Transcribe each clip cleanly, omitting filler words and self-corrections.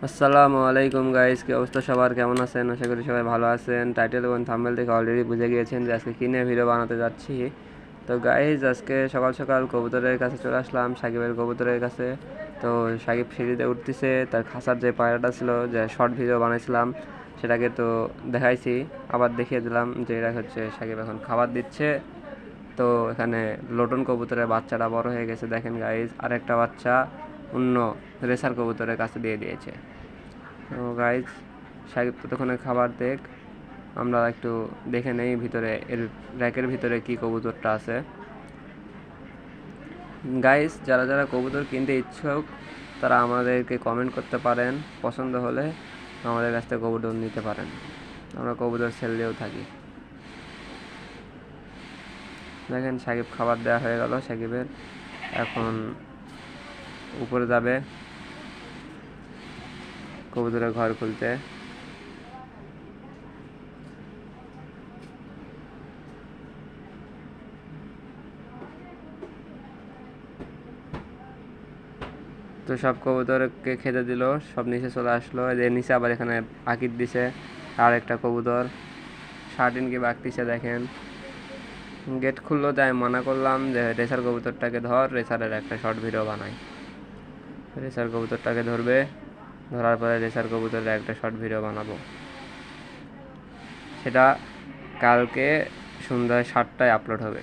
আসসালামু আলাইকুম গাইস, কি অবস্থা সবার? কেমন আছেন? আশা করি সবাই ভালো আছেন। টাইটেল এবং থাম্বনেল থেকে অলরেডি বুঝে গিয়েছেন যে আজকে কী নিয়ে ভিডিও বানাতে যাচ্ছি। তো গাইস, আজকে সকাল সকাল কবুতরের কাছে চলে আসলাম, সাকিবের কবুতরের কাছে। তো সাকিব সিঁড়িতে উঠতেছে, তার খাঁচার যে পায়রাটা ছিল, যে শর্ট ভিডিও বানাইছিলাম সেটাকে তো দেখাইছি, আবার দেখিয়ে দিলাম যে এটা হচ্ছে সাকিব এখন খাবার দিচ্ছে। তো এখানে লোটন কবুতরের বাচ্চাটা বড় হয়ে গেছে, দেখেন গাইস, আরেকটা বাচ্চা অন্য রেসার কবুতরের কাছে দিয়ে দিয়েছে। তো গাইজ, সাকিব ততক্ষণে খাবার দেখ, আমরা একটু দেখে নেই ভিতরে এর র্যাকের ভিতরে কি কবুতরটা আছে। গাইজ, যারা যারা কবুতর কিনতে ইচ্ছুক তারা আমাদেরকে কমেন্ট করতে পারেন, পছন্দ হলে আমাদের কাছ থেকে কবুতর নিতে পারেন, আমরা কবুতর সেল দিয়েও থাকি। দেখেন, সাকিব খাবার দেওয়া হয়ে গেল সাকিবের, এখন উপরে যাবে কবুতরের ঘর খুলতে। তো সব কবুতরকে খেতে দিল, সব নিচে চলে আসলো। এদের নিচে আবার এখানে আকিদ দিছে আর একটা কবুতর শার্টিনকে বাগতিছে, দেখেন। গেট খুললো, তাই মানা করলাম যে রেসার কবুতরটাকে ধর, রেসারের একটা শর্ট ভিডিও বানাই। রেসার কবুতরটাকে ধরবে, ধরার পরে রেসার কবুতরের একটা শর্ট ভিডিও বানাবো, সেটা কালকে সন্ধ্যা 7টায় আপলোড হবে।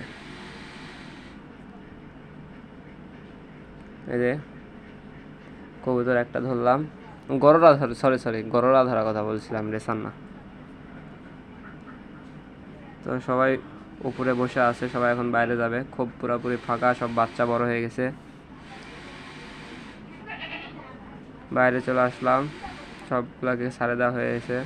এই যে কবুতর একটা ধরলাম, গররা সরি গররা ধরার কথা বলছিলাম, রেসার না। তো সবাই উপরে বসে আছে, সবাই এখন বাইরে যাবে, খুব পুরোপুরি ফাঁকা, সব বাচ্চা বড় হয়ে গেছে। বাইরে চলে আসলাম, সবগুলোকে ছাড়ে দেওয়া হয়ে গেছে।